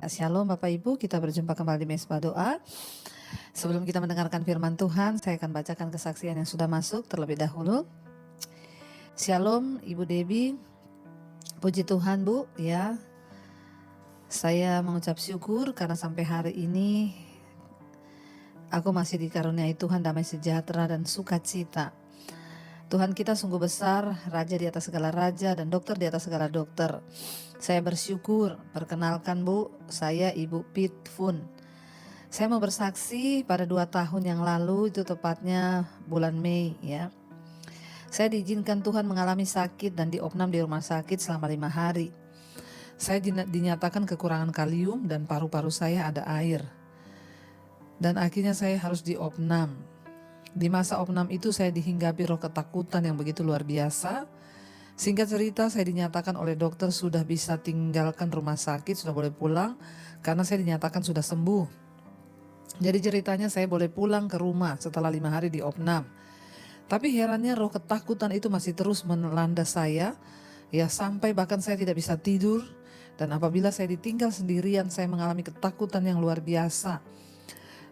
Shalom Bapak Ibu, kita berjumpa kembali di Mesbah Doa. Sebelum kita mendengarkan firman Tuhan, saya akan bacakan kesaksian yang sudah masuk terlebih dahulu. Shalom Ibu Debbie, puji Tuhan Bu ya. Saya mengucap syukur karena sampai hari ini aku masih dikaruniai Tuhan damai sejahtera dan sukacita. Tuhan kita sungguh besar, Raja di atas segala raja dan dokter di atas segala dokter. Saya bersyukur. Perkenalkan Bu, saya Ibu Pit Fun. Saya mau bersaksi pada 2 tahun yang lalu, itu tepatnya bulan Mei ya. Saya diizinkan Tuhan mengalami sakit dan diopnam di rumah sakit selama 5 hari. Saya dinyatakan kekurangan kalium dan paru-paru saya ada air. Dan akhirnya saya harus diopnam. Di masa opnam itu saya dihinggapi roh ketakutan yang begitu luar biasa. Singkat cerita, saya dinyatakan oleh dokter sudah bisa tinggalkan rumah sakit, sudah boleh pulang karena saya dinyatakan sudah sembuh. Jadi ceritanya saya boleh pulang ke rumah setelah 5 hari di opnam. Tapi herannya roh ketakutan itu masih terus melanda saya, ya sampai bahkan saya tidak bisa tidur. Dan apabila saya ditinggal sendirian, saya mengalami ketakutan yang luar biasa.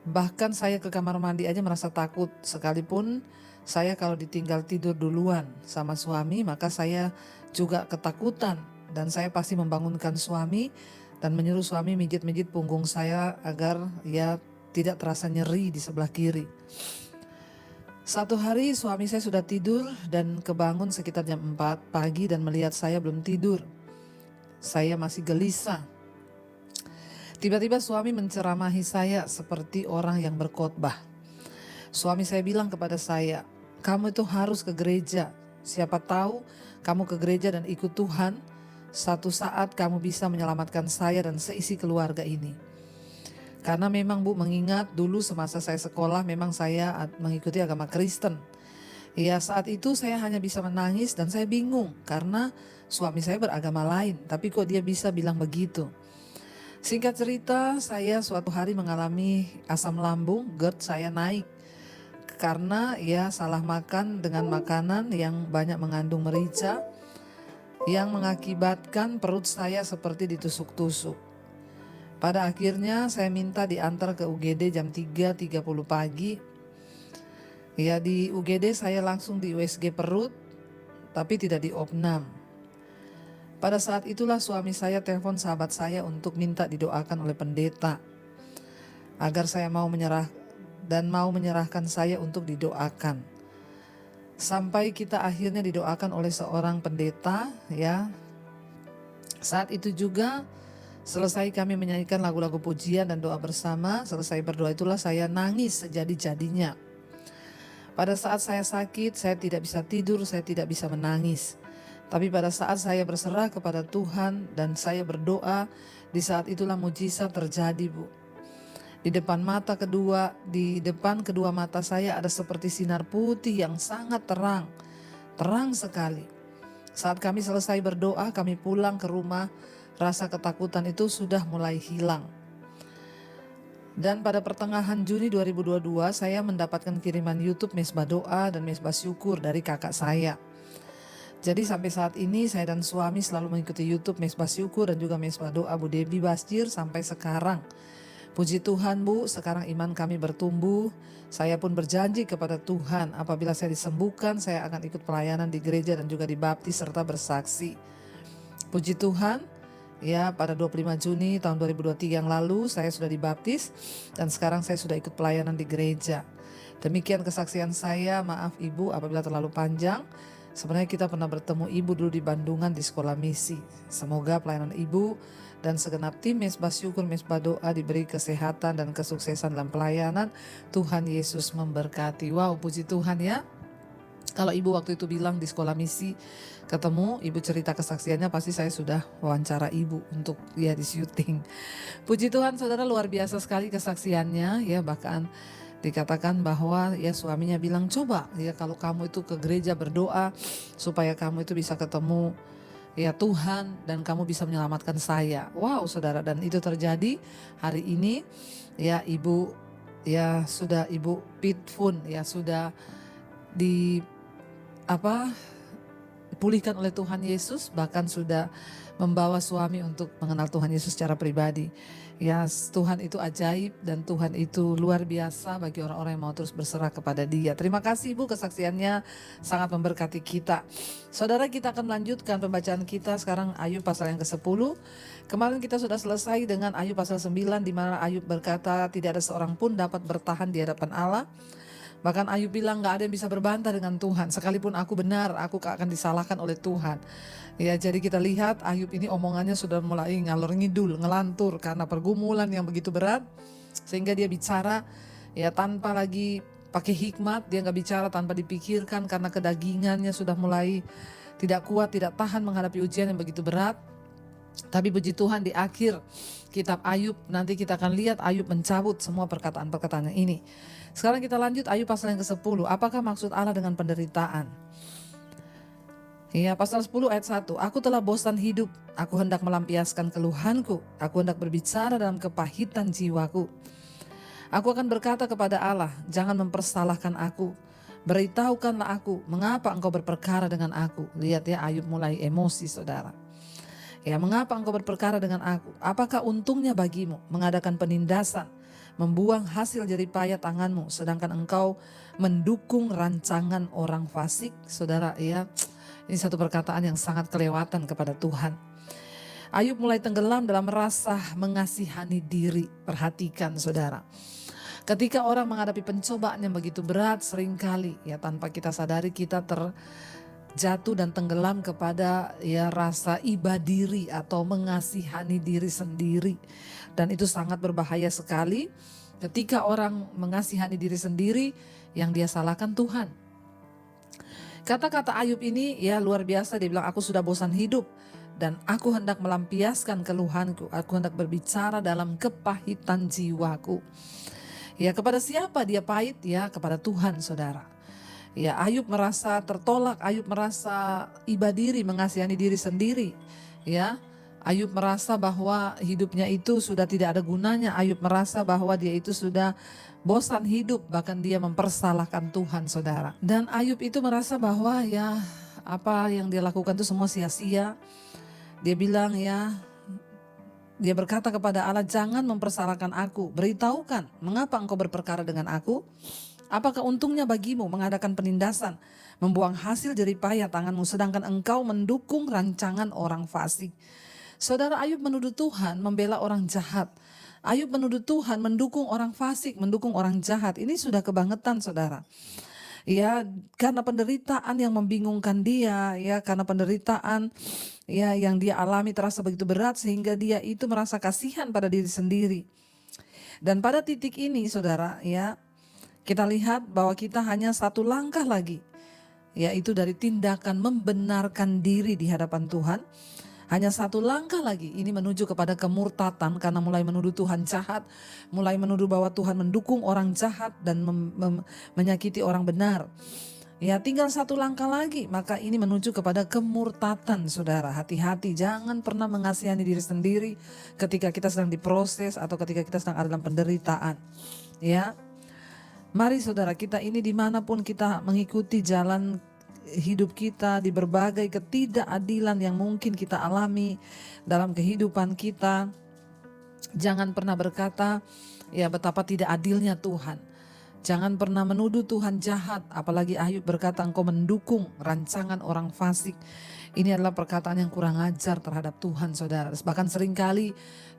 Bahkan saya ke kamar mandi aja merasa takut, sekalipun saya kalau ditinggal tidur duluan sama suami, maka saya juga ketakutan. Dan saya pasti membangunkan suami dan menyuruh suami mijit-mijit punggung saya agar ya tidak terasa nyeri di sebelah kiri. Satu hari suami saya sudah tidur dan kebangun sekitar jam 4 pagi dan melihat saya belum tidur. Saya masih gelisah. Tiba-tiba suami menceramahi saya seperti orang yang berkhotbah. Suami saya bilang kepada saya, "Kamu itu harus ke gereja. Siapa tahu kamu ke gereja dan ikut Tuhan, satu saat kamu bisa menyelamatkan saya dan seisi keluarga ini." Karena memang Bu, mengingat dulu semasa saya sekolah memang saya mengikuti agama Kristen. Ya saat itu saya hanya bisa menangis dan saya bingung karena suami saya beragama lain, tapi kok dia bisa bilang begitu. Singkat cerita, saya suatu hari mengalami asam lambung, GERD saya naik. Karena ya salah makan dengan makanan yang banyak mengandung merica, yang mengakibatkan perut saya seperti ditusuk-tusuk. Pada akhirnya saya minta diantar ke UGD jam 3.30 pagi. Ya di UGD saya langsung di USG perut, tapi tidak diopnam. Pada saat itulah suami saya telepon sahabat saya untuk minta didoakan oleh pendeta agar saya mau menyerahkan saya untuk didoakan. Sampai kita akhirnya didoakan oleh seorang pendeta ya. Saat itu juga selesai kami menyanyikan lagu-lagu pujian dan doa bersama, selesai berdoa itulah saya nangis sejadi-jadinya. Pada saat saya sakit, saya tidak bisa tidur, saya tidak bisa menangis. Tapi pada saat saya berserah kepada Tuhan dan saya berdoa, di saat itulah mujizat terjadi Bu. Di depan kedua mata saya ada seperti sinar putih yang sangat terang, terang sekali. Saat kami selesai berdoa, kami pulang ke rumah, rasa ketakutan itu sudah mulai hilang. Dan pada pertengahan Juni 2022 saya mendapatkan kiriman YouTube Mesbah Doa dan Mesbah Syukur dari kakak saya. Jadi sampai saat ini saya dan suami selalu mengikuti YouTube Mesbah Syukur dan juga Mesbah Doa Bu Debbie Basjir sampai sekarang. Puji Tuhan Bu, sekarang iman kami bertumbuh. Saya pun berjanji kepada Tuhan apabila saya disembuhkan, saya akan ikut pelayanan di gereja dan juga dibaptis serta bersaksi. Puji Tuhan, ya pada 25 Juni tahun 2023 yang lalu saya sudah dibaptis dan sekarang saya sudah ikut pelayanan di gereja. Demikian kesaksian saya, maaf Ibu apabila terlalu panjang. Sebenarnya kita pernah bertemu Ibu dulu di Bandungan di sekolah misi. Semoga pelayanan Ibu dan segenap tim Mesbah Syukur, Mesbah Doa diberi kesehatan dan kesuksesan dalam pelayanan. Tuhan Yesus memberkati. Wow, puji Tuhan ya. Kalau Ibu waktu itu bilang di sekolah misi ketemu, Ibu cerita kesaksiannya, pasti saya sudah wawancara Ibu untuk ya di syuting. Puji Tuhan saudara, luar biasa sekali kesaksiannya ya, bahkan dikatakan bahwa ya suaminya bilang, coba ya kalau kamu itu ke gereja berdoa supaya kamu itu bisa ketemu ya Tuhan dan kamu bisa menyelamatkan saya. Wow saudara, dan itu terjadi hari ini ya. Ibu Pit Fun ya sudah dipulihkan oleh Tuhan Yesus, bahkan sudah membawa suami untuk mengenal Tuhan Yesus secara pribadi. Ya, Tuhan itu ajaib dan Tuhan itu luar biasa bagi orang-orang yang mau terus berserah kepada Dia. Terima kasih Ibu, kesaksiannya sangat memberkati kita. Saudara, kita akan melanjutkan pembacaan kita sekarang Ayub pasal yang ke-10. Kemarin kita sudah selesai dengan Ayub pasal 9, di mana Ayub berkata tidak ada seorang pun dapat bertahan di hadapan Allah. Bahkan Ayub bilang gak ada yang bisa berbantah dengan Tuhan. Sekalipun aku benar, aku akan disalahkan oleh Tuhan. Ya, jadi kita lihat Ayub ini omongannya sudah mulai ngalor ngidul, ngelantur karena pergumulan yang begitu berat. Sehingga dia bicara ya tanpa lagi pakai hikmat, dia gak bicara tanpa dipikirkan karena kedagingannya sudah mulai tidak kuat, tidak tahan menghadapi ujian yang begitu berat. Tapi puji Tuhan di akhir kitab Ayub nanti kita akan lihat Ayub mencabut semua perkataan-perkataan ini. Sekarang kita lanjut Ayub pasal yang ke-10. Apakah maksud Allah dengan penderitaan? Ya, pasal 10 ayat 1. Aku telah bosan hidup, aku hendak melampiaskan keluhanku, aku hendak berbicara dalam kepahitan jiwaku. Aku akan berkata kepada Allah, jangan mempersalahkan aku. Beritahukanlah aku, mengapa engkau berperkara dengan aku? Lihat ya, Ayub mulai emosi saudara. Ya, mengapa engkau berperkara dengan aku? Apakah untungnya bagimu mengadakan penindasan, membuang hasil jeripaya tanganmu, sedangkan engkau mendukung rancangan orang fasik? Saudara, ya, ini satu perkataan yang sangat kelewatan kepada Tuhan. Ayub mulai tenggelam dalam rasa mengasihani diri. Perhatikan saudara. Ketika orang menghadapi pencobaan yang begitu berat, seringkali ya tanpa kita sadari kita terjatuh dan tenggelam kepada ya rasa iba diri atau mengasihani diri sendiri. Dan itu sangat berbahaya sekali ketika orang mengasihani diri sendiri, yang dia salahkan Tuhan. Kata-kata Ayub ini ya luar biasa, dia bilang aku sudah bosan hidup dan aku hendak melampiaskan keluhanku, aku hendak berbicara dalam kepahitan jiwaku. Ya, kepada siapa dia pahit? Ya, kepada Tuhan saudara. Ya, Ayub merasa tertolak, Ayub merasa iba diri, mengasihani diri sendiri. Ya, Ayub merasa bahwa hidupnya itu sudah tidak ada gunanya. Ayub merasa bahwa dia itu sudah bosan hidup, bahkan dia mempersalahkan Tuhan saudara. Dan Ayub itu merasa bahwa ya apa yang dia lakukan itu semua sia-sia. Dia bilang ya, dia berkata kepada Allah, jangan mempersalahkan aku, beritahukan mengapa engkau berperkara dengan aku. Apakah untungnya bagimu mengadakan penindasan, membuang hasil jeripaya tanganmu, sedangkan engkau mendukung rancangan orang fasik. Saudara, Ayub menuduh Tuhan membela orang jahat. Ayub menuduh Tuhan mendukung orang fasik, mendukung orang jahat. Ini sudah kebangetan saudara. Ya, karena penderitaan yang membingungkan dia, ya karena penderitaan ya yang dia alami terasa begitu berat sehingga dia itu merasa kasihan pada diri sendiri. Dan pada titik ini saudara, ya kita lihat bahwa kita hanya satu langkah lagi, yaitu dari tindakan membenarkan diri di hadapan Tuhan. Hanya satu langkah lagi, ini menuju kepada kemurtatan karena mulai menuduh Tuhan jahat, mulai menuduh bahwa Tuhan mendukung orang jahat dan menyakiti orang benar. Ya, tinggal satu langkah lagi, maka ini menuju kepada kemurtatan saudara. Hati-hati, jangan pernah mengasihani diri sendiri ketika kita sedang diproses atau ketika kita sedang ada dalam penderitaan. Ya, mari saudara, kita ini dimanapun kita mengikuti jalan hidup kita, di berbagai ketidakadilan yang mungkin kita alami dalam kehidupan kita, jangan pernah berkata ya betapa tidak adilnya Tuhan. Jangan pernah menuduh Tuhan jahat, apalagi Ayub berkata engkau mendukung rancangan orang fasik. Ini adalah perkataan yang kurang ajar terhadap Tuhan saudara. Bahkan seringkali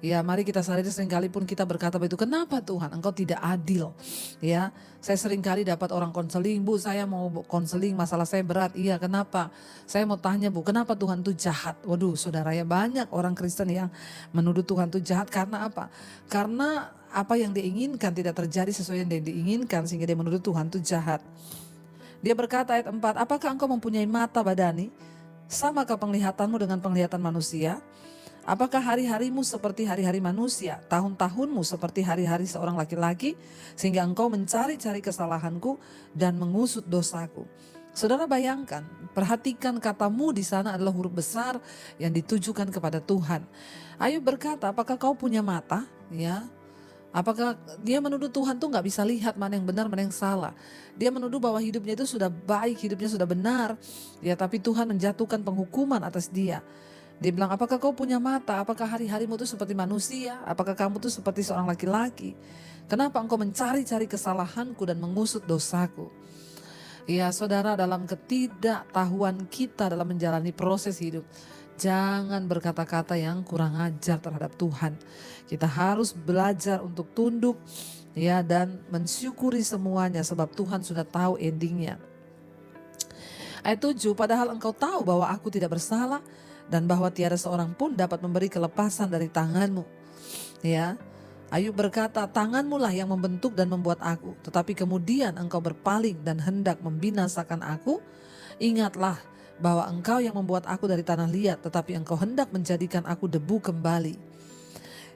ya mari kita sadari, seringkali pun kita berkata begitu, kenapa Tuhan engkau tidak adil? Ya, saya seringkali dapat orang konseling, Bu saya mau konseling masalah saya berat. Iya, kenapa? Saya mau tanya Bu, kenapa Tuhan itu jahat? Waduh saudara, ya banyak orang Kristen yang menuduh Tuhan itu jahat karena apa? Karena apa yang diinginkan tidak terjadi sesuai yang diinginkan sehingga dia menuduh Tuhan itu jahat. Dia berkata ayat 4, apakah engkau mempunyai mata badani? Samakah penglihatanmu dengan penglihatan manusia? Apakah hari-harimu seperti hari-hari manusia, tahun-tahunmu seperti hari-hari seorang laki-laki, sehingga engkau mencari-cari kesalahanku dan mengusut dosaku? Saudara bayangkan, perhatikan katamu di sana adalah huruf besar yang ditujukan kepada Tuhan. Ayub berkata, apakah kau punya mata? Ya, Apakah dia menuduh Tuhan tuh nggak bisa lihat mana yang benar, mana yang salah. Dia menuduh bahwa hidupnya itu sudah baik, hidupnya sudah benar. Ya, tapi Tuhan menjatuhkan penghukuman atas dia. Dia bilang, apakah kau punya mata? Apakah hari-harimu itu seperti manusia? Apakah kamu tuh seperti seorang laki-laki? Kenapa engkau mencari-cari kesalahanku dan mengusut dosaku? Ya saudara, dalam ketidaktahuan kita dalam menjalani proses hidup, jangan berkata-kata yang kurang ajar terhadap Tuhan. Kita harus belajar untuk tunduk ya dan mensyukuri semuanya sebab Tuhan sudah tahu endingnya. Ayat 7, padahal engkau tahu bahwa aku tidak bersalah dan bahwa tiada seorang pun dapat memberi kelepasan dari tanganmu. Ya, Ayub berkata, tanganmu lah yang membentuk dan membuat aku, tetapi kemudian engkau berpaling dan hendak membinasakan aku. Ingatlah bahwa engkau yang membuat aku dari tanah liat, tetapi engkau hendak menjadikan aku debu kembali.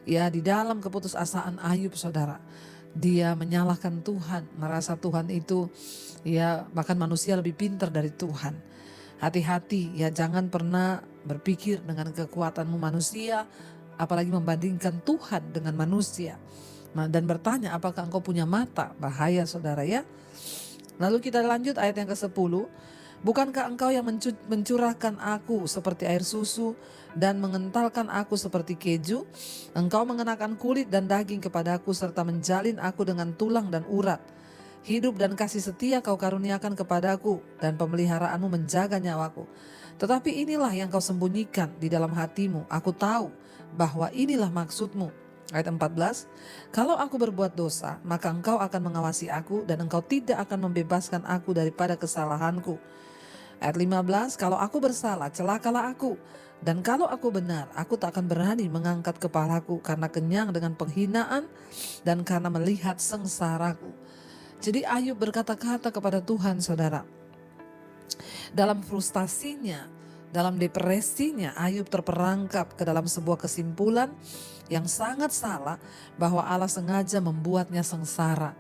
Ya, di dalam keputusasaan Ayub saudara, dia menyalahkan Tuhan, merasa Tuhan itu ya bahkan manusia lebih pintar dari Tuhan. Hati-hati ya, jangan pernah berpikir dengan kekuatanmu manusia, apalagi membandingkan Tuhan dengan manusia. Dan bertanya, apakah engkau punya mata? Bahaya saudara ya. Lalu kita lanjut ayat yang ke-10. Bukankah engkau yang mencurahkan aku seperti air susu dan mengentalkan aku seperti keju? Engkau mengenakan kulit dan daging kepadaku serta menjalin aku dengan tulang dan urat. Hidup dan kasih setia kau karuniakan kepadaku dan pemeliharaanmu menjaga nyawaku. Tetapi inilah yang kau sembunyikan di dalam hatimu. Aku tahu bahwa inilah maksudmu. Ayat 14, kalau aku berbuat dosa, maka engkau akan mengawasi aku dan engkau tidak akan membebaskan aku daripada kesalahanku. Ayat 15, kalau aku bersalah, celakalah aku. Dan kalau aku benar, aku tak akan berani mengangkat kepalaku karena kenyang dengan penghinaan dan karena melihat sengsaraku. Jadi Ayub berkata-kata kepada Tuhan saudara. Dalam frustasinya, dalam depresinya, Ayub terperangkap ke dalam sebuah kesimpulan yang sangat salah bahwa Allah sengaja membuatnya sengsara.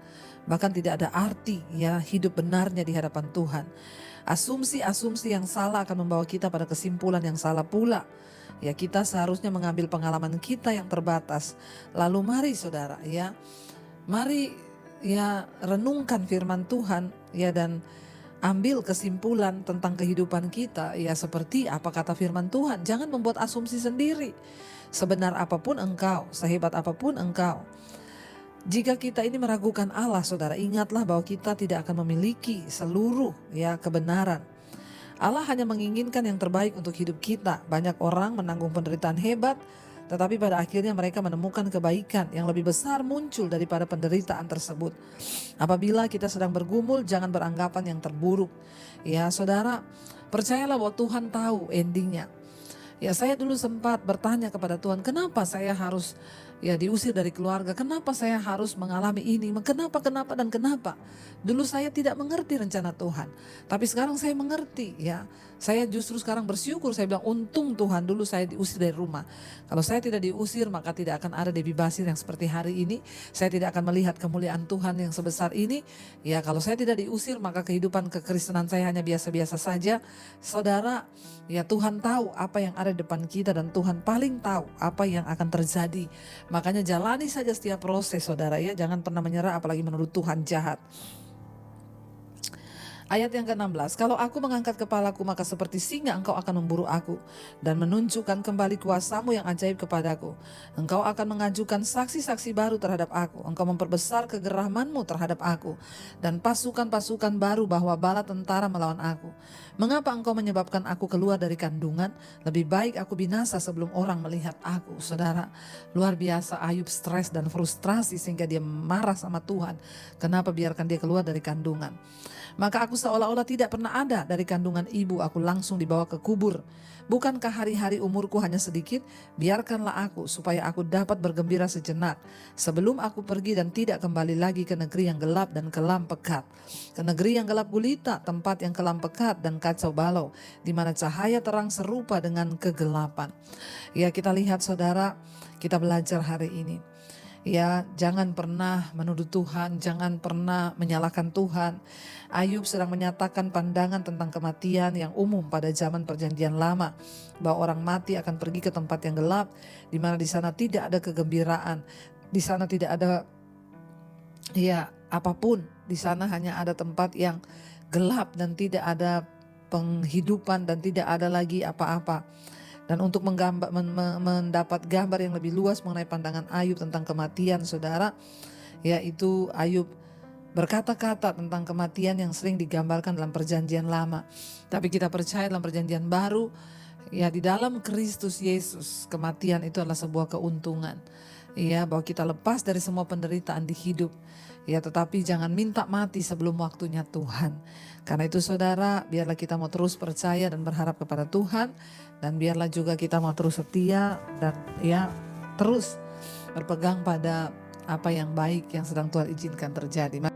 Bahkan tidak ada arti ya hidup benarnya di hadapan Tuhan. Asumsi-asumsi yang salah akan membawa kita pada kesimpulan yang salah pula. Ya, kita seharusnya mengambil pengalaman kita yang terbatas. Lalu mari saudara ya, mari ya renungkan firman Tuhan ya dan ambil kesimpulan tentang kehidupan kita ya seperti apa kata firman Tuhan. Jangan membuat asumsi sendiri. Sebenar apapun engkau, sehebat apapun engkau, jika kita ini meragukan Allah saudara, ingatlah bahwa kita tidak akan memiliki seluruh ya kebenaran. Allah hanya menginginkan yang terbaik untuk hidup kita. Banyak orang menanggung penderitaan hebat, tetapi pada akhirnya mereka menemukan kebaikan yang lebih besar muncul daripada penderitaan tersebut. Apabila kita sedang bergumul, jangan beranggapan yang terburuk. Ya saudara, percayalah bahwa Tuhan tahu endingnya. Ya, saya dulu sempat bertanya kepada Tuhan, kenapa saya harus ya diusir dari keluarga? Kenapa saya harus mengalami ini? Kenapa dan kenapa? Dulu saya tidak mengerti rencana Tuhan. Tapi sekarang saya mengerti ya. Saya justru sekarang bersyukur, saya bilang untung Tuhan dulu saya diusir dari rumah. Kalau saya tidak diusir maka tidak akan ada Debbie Basir yang seperti hari ini. Saya tidak akan melihat kemuliaan Tuhan yang sebesar ini. Ya, kalau saya tidak diusir maka kehidupan kekristenan saya hanya biasa-biasa saja. Saudara, ya Tuhan tahu apa yang ada di depan kita dan Tuhan paling tahu apa yang akan terjadi. Makanya jalani saja setiap proses saudara ya. Jangan pernah menyerah apalagi menuduh Tuhan jahat. Ayat yang ke-16, kalau aku mengangkat kepalaku maka seperti singa engkau akan memburu aku dan menunjukkan kembali kuasamu yang ajaib kepadaku. Engkau akan mengajukan saksi-saksi baru terhadap aku. Engkau memperbesar kegeramanmu terhadap aku dan pasukan-pasukan baru bahwa bala tentara melawan aku. Mengapa engkau menyebabkan aku keluar dari kandungan? Lebih baik aku binasa sebelum orang melihat aku. Saudara, luar biasa Ayub stres dan frustrasi sehingga dia marah sama Tuhan. Kenapa biarkan dia keluar dari kandungan? Maka aku seolah-olah tidak pernah ada dari kandungan ibu, aku langsung dibawa ke kubur. Bukankah hari-hari umurku hanya sedikit? Biarkanlah aku supaya aku dapat bergembira sejenak sebelum aku pergi dan tidak kembali lagi ke negeri yang gelap dan kelam pekat. Ke negeri yang gelap gulita, tempat yang kelam pekat dan kacau balau, di mana cahaya terang serupa dengan kegelapan. Ya, kita lihat saudara, kita belajar hari ini. Ya, jangan pernah menuduh Tuhan, jangan pernah menyalahkan Tuhan. Ayub sedang menyatakan pandangan tentang kematian yang umum pada zaman perjanjian lama, bahwa orang mati akan pergi ke tempat yang gelap, di mana di sana tidak ada kegembiraan. Di sana tidak ada ya apapun. Di sana hanya ada tempat yang gelap dan tidak ada penghidupan dan tidak ada lagi apa-apa. Dan untuk mendapat gambar yang lebih luas mengenai pandangan Ayub tentang kematian, saudara, yaitu Ayub berkata-kata tentang kematian yang sering digambarkan dalam perjanjian lama. Tapi kita percaya dalam perjanjian baru, ya di dalam Kristus Yesus, kematian itu adalah sebuah keuntungan. Ya, bahwa kita lepas dari semua penderitaan di hidup. Ya, tetapi jangan minta mati sebelum waktunya Tuhan. Karena itu saudara, biarlah kita mau terus percaya dan berharap kepada Tuhan. Dan biarlah juga kita mau terus setia dan ya terus berpegang pada apa yang baik yang sedang Tuhan izinkan terjadi.